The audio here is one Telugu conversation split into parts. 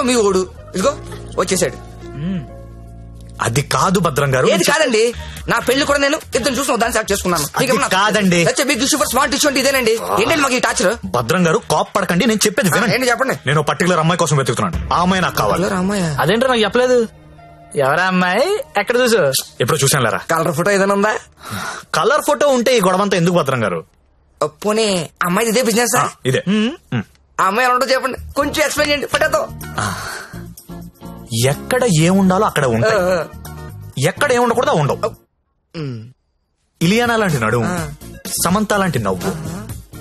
మొత్తం మీ ఓడు. ఇదిగో వచ్చేసాడు. అది కాదు భద్రం గారు. ఏది కాదండి, నా పెళ్లి కూడా నేను ఇద్దరు చూసిన దాన్ని సెలెక్ట్ చేసుకున్నాను. కాదండి, బిగ్ సూపర్ స్మార్ట్ ఇష్యూ అంటే ఇదేనండి. ఏంటండి మాకు ఈ టాచర్? భద్రం గారు కాప్ పడకండి, నేను చెప్పేది వినండి. ఏంటి చెప్పండి. నేను పర్టికులర్ అమ్మాయి కోసం వెతుకుతున్నాను. ఆ అమ్మాయి నాకు కావాలి. అదేంటో నాకు చెప్పలేదు. ఎవరా అమ్మాయి? ఎక్కడ చూసు? ఎప్పుడు చూసాను లేరా. కలర్ ఫోటో ఏదైనా ఉందా? కలర్ ఫోటో ఉంటే ఈ గొడవంతా ఎందుకు భద్రం గారు? పోనీ అమ్మాయి ఇదే బిజినెస్? ఇదే. ఆ అమ్మాయి ఎలా ఉంటుందో చెప్పండి, కొంచెం ఎక్స్ప్లెయిన్ చేయండి ఫోటోతో. ఎక్కడ ఏముండాలో అక్కడ ఉంటాయి, ఎక్కడ ఏముండకూడదు ఉండవు. ఇలియానా లాంటి నడుము, సమంత లాంటి నవ్వు,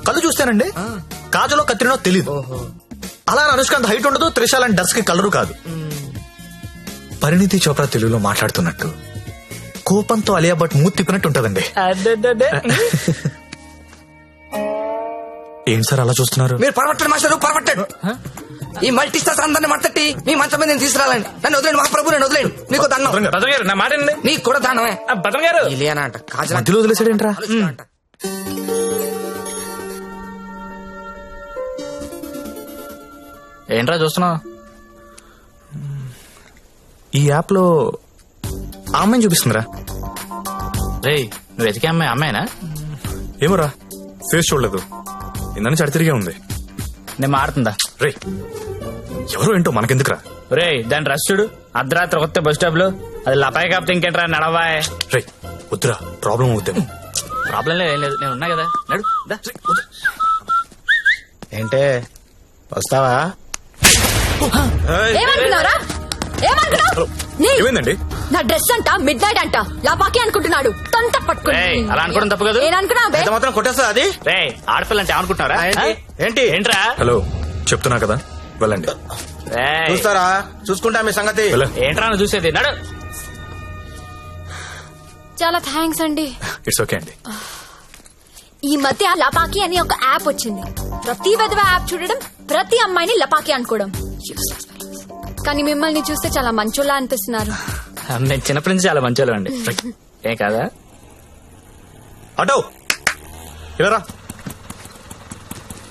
కళ్ళు చూస్తానండి కాజలో కత్తిరినో తెలీదు. అలా అనుష్కాంత్ హైట్ ఉండదు, త్రిష లాంటి డర్స్ కి కలరు కాదు. పరిణితి చోప్రా తెలుగులో మాట్లాడుతున్నట్టు, కోపంతో అలియా భట్ మూతి తిప్పినట్టు ఉంటదండి. ఏం సార్ అలా చూస్తున్నారు? మీరు పరమట్టండి మాస్టర్, పరమట్టండి. ఈ మల్టీ స్టార్స్ అందరిని మట్టట్టి మీ మంచం మీద నేను తీసుకురాలండి. నన్ను వదిలేండి మహాప్రభు, నేను వదిలేండి. మీకు దండం. భద్రం గారు నా మాట అండి. నీకు కూడా దండమే. భద్రం గారు ఇలియానా అంట, కాజల్ మధ్యలో వదిలేసాడేంట్రా? ఏంట్రా చూస్తున్నావు? ఈ యాప్ లో ఆ అమ్మాయిని చూపిస్తుందిరా. రే నువ్వు వెతికే అమ్మాయి అమ్మాయినా? ఏమోరా, ఫేస్ చూడలేదు, ఇందని చడి తిరిగే ఉంది. నేను మాడుతుందా? రే ఎవరో ఏంటో మనకెందుకురా. రే దాని రష్ చూడు, అర్ధరాత్రి కొత్త బస్ స్టాప్ లో. అది లపాయి కాపుతే ఇంకేంట్రా నడవాయ్. రే వద్దురా, ప్రాబ్లం అవుద్దేమో. ప్రాబ్లం లేదు, ఏం లేదు, నేను ఉన్నా కదా. నడు. ఏంటే వస్తావా? ఏమైందండి? నా డ్రెస్ అంట మిడ్ నైట్ అంట లాపాకి అనుకుంటున్నాడు. తొంత పట్టుకుని అలా అనుకోవడం తప్పు కదా. ఎంత మాత్రం కొట్టేస్తా అది. రే ఆడపిల్ల అంటే అనుకుంటున్నారా? ఏంటి ఏంట్రా? హలో చెప్తున్నా కదా, వెళ్ళండి. చూస్తారా, చూసుకుంటా మీ సంగతి. ఏంట్రా నువ్వు చూసేది? నడు. చాలా థ్యాంక్స్ అండి. ఇట్స్ ఓకే అండి. ఈ మధ్య లపాకి అని ఒక యాప్ వచ్చింది. ప్రతి విధవ యాప్ చూడడం, ప్రతి అమ్మాయిని లపాకి అనుకోవడం. కానీ మిమ్మల్ని చూస్తే చాలా మంచోళ్ళ అనిపిస్తున్నారు. నేను చిన్నప్పటి నుంచి చాలా మంచోళ్ళం అండి. ఏం కాదా? అటో ఇలా.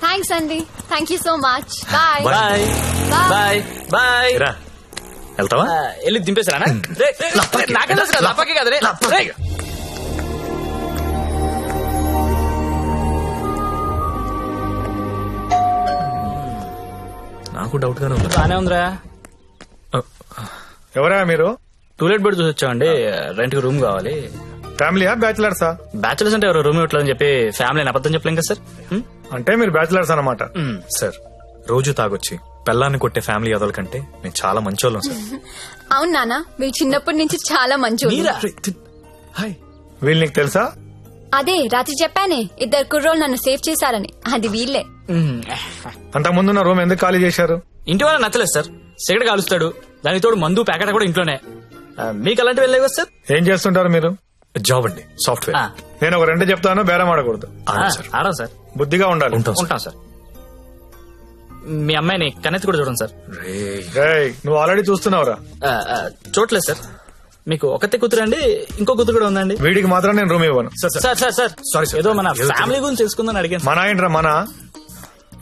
థ్యాంక్స్ అండి, thank you so much. Bye bye bye bye. రా వెళ్తావా? వెళ్ళి దింపేశారా? లపాకి కదా రే. నాకు డౌట్ గానే ఉంది. బానే ఉందిరా. ఎవరా మీరు? టూలెట్ బెడ్ చూసి వచ్చామండి. రెంట్ కి రూమ్ కావాలి. ఫ్యామిలీయా బ్యాచిలర్సా? బ్యాచులర్స్ అంటే ఎవరు రూమ్ ఇవ్వట్లేదని చెప్పి ఫ్యామిలీ అబద్ధం చెప్పలేం కదా సార్. అంటే మీరు బ్యాచిలర్స్ అన్నమాట. సార్ రోజు తాగొచ్చి పెళ్ళాన్ని కొట్టే ఫ్యామిలీ అదల కంటే నేను చాలా మంచోళ్ళం సార్. అవును నాన్న, మీరు చిన్నప్పటి నుంచి చాలా మంచోళ్ళు. వీళ్ళు నీకు తెలుసా? అదే రాత్రి చెప్పానే, ఇద్దరు కుర్రోళ్ళు నన్ను సేవ్ చేశారని. అది వీళ్ళే. అంతకుముందున్న రూమ్ ఎందుకు ఖాళీ చేశారు? ఇంటి వాళ్ళ నచ్చలేదు సార్. సిగరెట్ కాలుస్తాడు, దానికి తోడు మందు ప్యాకెట్ కూడా ఇంట్లోనే. మీకు అలాంటివి వెళ్ళలేవు కదా సార్. ఏం చేస్తుంటారు మీరు? జాబ్ అండి, సాఫ్ట్వేర్. నేను ఒక 2 చెప్తాను, బేరం ఆడకూడదు. ఆడం సార్. బుద్ధిగా ఉండాలి. ఉంటాం సార్. మీ అమ్మాయిని కన్నెత్తి కూడా చూడండి సార్. నువ్వు ఆల్రెడీ చూస్తున్నావురా? చూడలేదు సార్. మీకు ఒకతే కూతురు అండి, ఇంకో కూతురు కూడా ఉందండి. వీడికి మాత్రం నేను రూమ్ ఇవ్వను. సార్ సారీ, ఏదో మన ఫ్యామిలీ గురించి తెలుసుకుందని అడిగాను. మన ఏంట్రా మన?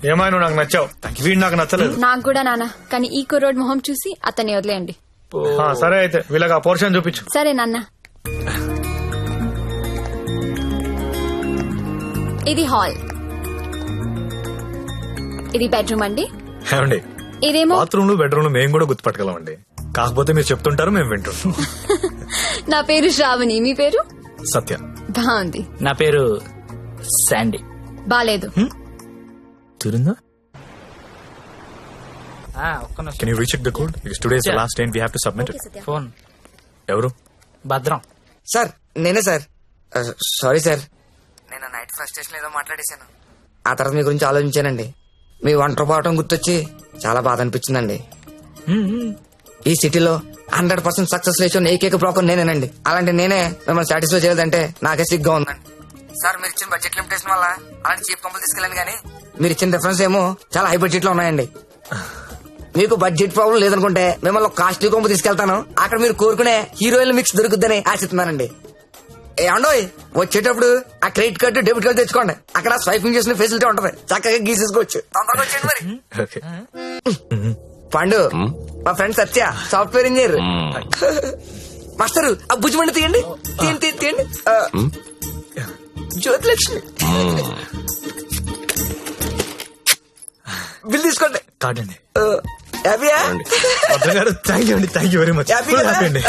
ఏమైనా నువ్వు నాకు నచ్చావు, వీడు నాకు నచ్చలేదు. నాకు కూడా నాన్న, కానీ ఈ కుర్రోడ్ మొహం చూసి అతన్ని వదిలేయండి. సరే అయితే వీళ్ళకి ఆ పోర్షన్ చూపించు. సరే నాన్న. ఇది హాల్, ఇది బెడ్రూమ్ అండి. ఏమండి, ఇదేమో బాత్రూమ్ బెడ్రూమ్ మేము కూడా గుర్తుపట్టగలం అండి. కాకపోతే మీరు చెప్తుంటారు, మేము వింటుంటాం. నా పేరు శ్రావణి, మీ పేరు? సత్య. బాగుంది. నా పేరు శాండీ. బాలేదు. తిరుందా? ఒక్క నిమిషం. Can you recheck the code? Because today is the last day and we have to submit it. Phone. ఎవరు? భద్రం సార్. నేనే సార్. సారీ సార్, నేను నైట్ ఫ్రస్ట్రేషన్ ఏదో మాట్లాడేశాను. ఆ తర్వాత మీ గురించి ఆలోచించానండి. మీ ఒంటరి పోవటం గుర్తొచ్చి చాలా బాధ అనిపించిందండి. ఈ సిటీలో 100% సక్సెస్ రేషియో ఏకైక బ్రోకర్ నేనేనండి. అలాంటి నేనే మిమ్మల్ని సాటిస్ఫై చేయలేదంటే నాకే సిగ్గా ఉందండి. సార్ మీరు ఇచ్చిన బడ్జెట్ లిమిటేషన్ వల్ల అలాంటి చీప్ కంపెనీ తీసుకెళ్ళాను, కానీ మీరు ఇచ్చిన రిఫరెన్స్ ఏమో చాలా హై బడ్జెట్ లో ఉన్నాయండి. మీకు బడ్జెట్ ప్రాబ్లం లేదనుకుంటే మిమ్మల్ని కాస్ట్లీ కొంపు తీసుకెళ్తాను. అక్కడ మీరు కోరుకునే హీరోయిన్ మిక్స్ దొరుకుద్దని ఆశిస్తున్నానండి. ఏమండోయ్, వచ్చేటప్పుడు ఆ క్రెడిట్ కార్డు డెబిట్ కార్డు తెచ్చుకోండి. అక్కడ స్వైపింగ్ చేసిన ఫెసిలిటీ ఉంటది, చక్కగా గీసేసుకోవచ్చు. తొందరగా వచ్చేయండి మరి. పండు మా ఫ్రెండ్ సత్య సాఫ్ట్వేర్ ఇంజనీర్. మాస్టర్ ఆ భుజమండి తీయండి తీయండి తీయండి. జ్యోతిలక్ష్మి బిల్ తీసుకోండి. కార్డ్ అండి. హ్యాపీయా? భద్రం గారు థ్యాంక్ యూ అండి, thank you very much. Happy కదా? హ్యాపీ అండి.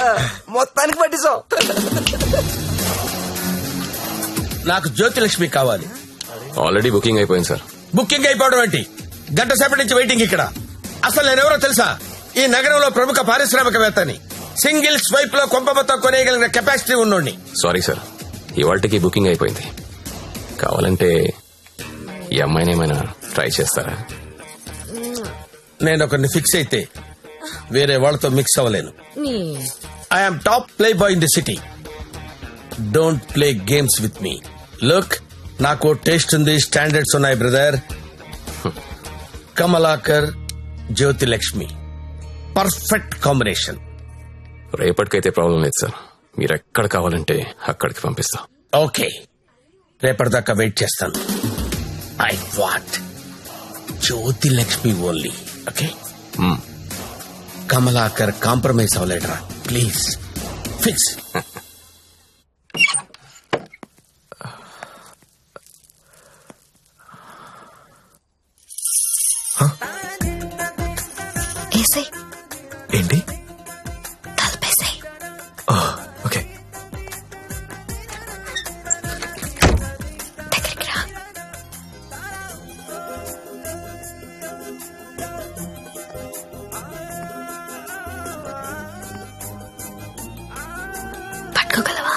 మొత్తానికి పట్టిస్తాం. నాకు జ్యోతిలక్ష్మి కావాలి. ఆల్రెడీ బుకింగ్ అయిపోయింది సార్. బుకింగ్ అయిపోవడం ఏంటి? గంట సేపటి నుంచి వెయిటింగ్ ఇక్కడ. అసలు నేనెవరో తెలుసా? ఈ నగరంలో ప్రముఖ పారిశ్రామికవేత్తని. సింగిల్ స్వైప్ లో కొంప మొత్తం కొనేయగలిగిన కెపాసిటీ ఉన్నోడిని. సారీ సార్, ఇవాళకి బుకింగ్ అయిపోయింది. కావాలంటే ఈ అమ్మాయిని ఏమైనా ట్రై చేస్తారా? నేను ఒకరిని ఫిక్స్ అయితే వేరే వాళ్ళతో మిక్స్ అవ్వలేను. I'm top playboy in the city. Don't play games with me. Look, నాకు టేస్ట్ ఉంది, స్టాండర్డ్స్ ఉన్నాయి brother. Kamalakar, Jyothilakshmi, perfect combination. రేపటికైతే ప్రాబ్లం లేదు సార్, మీరు ఎక్కడ కావాలంటే అక్కడికి పంపిస్తా. ఓకే, రేపటిదాకా వెయిట్ చేస్తాను. I want Jyothilakshmi only. Okay, Kamalakar compromise అవ్వలేడరా ప్లీజ్. ఫిక్స్. ఏసై ఏంటి? తలపేసాయి. ఓకే. దగ్గరికి రా. పట్టుకోగలవా?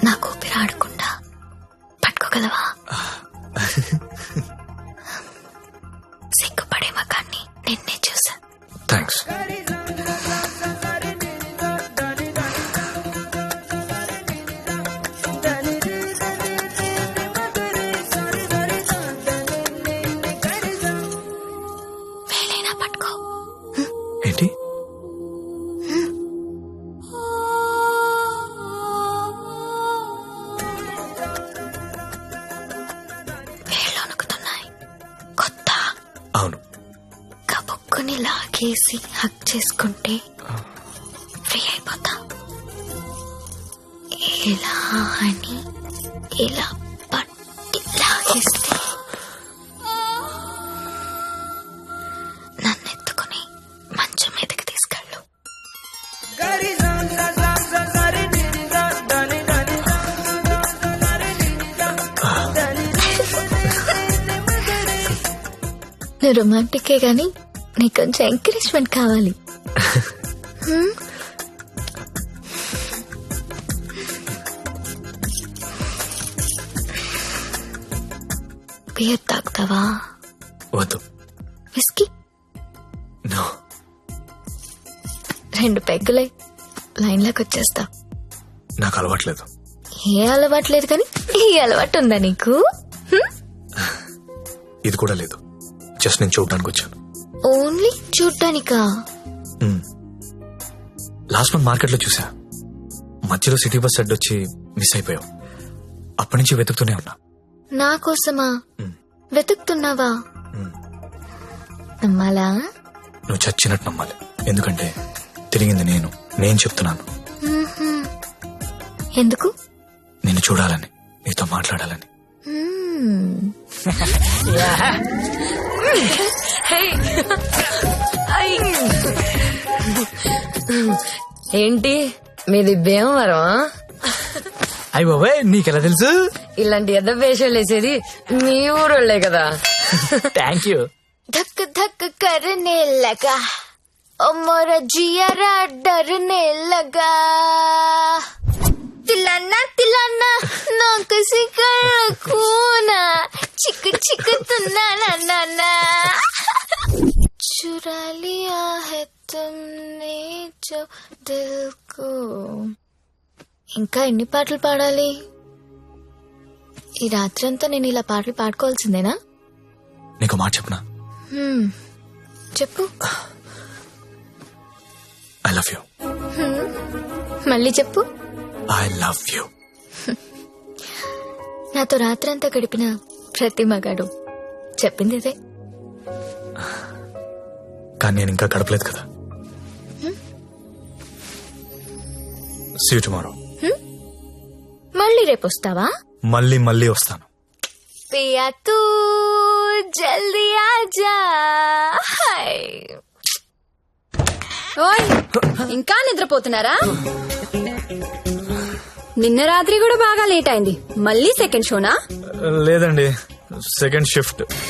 నాకు ఊపిరి ఆడకుండా పట్టుకోగలవా? సిగ్గుపడే మగాన్ని నిన్నే చూసా. థ్యాంక్స్. వేలైనా పట్టుకో. ఏంటి? వేళ్ళు వణుకుతున్నాయి. కొత్త అవును. కబుక్కుని లాగేసి హక్ చేసుకుంటే ఫ్రీ అయిపోతా. ఇలా అని ఇలా పట్టి లాగేస్తే నన్ను ఎత్తుకుని మంచం మీదకి తీసుకెళ్ళు. నువ్వు రొమాంటికే గాని నీకు కొంచెం ఎంకరేజ్మెంట్ కావాలి. బియర్ తాగుతావా? వద్దు. విస్కీ? నో. 2 పెగ్గులై లైన్లోకి వచ్చేస్తా. నాకు అలవాట్లేదు. ఏ అలవాట్లేదు కానీ ఈ అలవాటు ఉందా నీకు? ఇది కూడా లేదు. జస్ట్ నేను చూడడానికి వచ్చాను. ఓన్లీ చూడ్డానికా? లాస్ట్ మంత్ మార్కెట్లో చూసా. మధ్యలో సిటీ బస్ అడ్డొచ్చి మిస్ అయిపోయావు. అప్పటి నుంచి వెతుకుతూనే ఉన్నా. నా కోసమా వెతుకుతున్నావా? నమ్మాలా? నువ్వు చచ్చినట్టు నమ్మాలి. ఎందుకంటే తిరిగింది నేను చెప్తున్నాను. ఎందుకు? నిన్ను చూడాలని, నీతో మాట్లాడాలని. ఏంటి మీది భీమవరం? అయ్యి బాబాయ్, నీకెలా తెలుసు? ఇలాంటి ఎద్ద వేషాలు వేసేది మీ ఊరోళ్లే కదా. Thank you. धक धक करने लगा ओ मोरा जियारा डरने लगा. तिलाना तिलाना ना किसी खूना चिक चिक तुना ना ना ना चुरा लिया है तुमने जो दिल को. ఇంకా ఎన్ని పాటలు పాడాలి? ఈ రాత్రంతా నేను ఇలా పాటలు పాడుకోవాల్సిందేనా? నీకు మాట చెప్పనా? చెప్పు. I love you. మళ్ళీ చెప్పు. I love you. నాతో రాత్రంతా గడిపిన ప్రతి మగాడు చెప్పింది ఇదే. కానీ నేను ఇంకా గడపలేదు కదా. See you tomorrow. మళ్ళీ రేపు వస్తావా? మళ్ళీ మళ్ళీ వస్తాను. పియా తూ జల్దీ ఆజా. ఓయ్ ఇంకా నిద్రపోతున్నారా? నిన్న రాత్రి కూడా బాగా లేట్ అయింది. మళ్ళీ సెకండ్ షోనా? లేదండి, సెకండ్ షిఫ్ట్.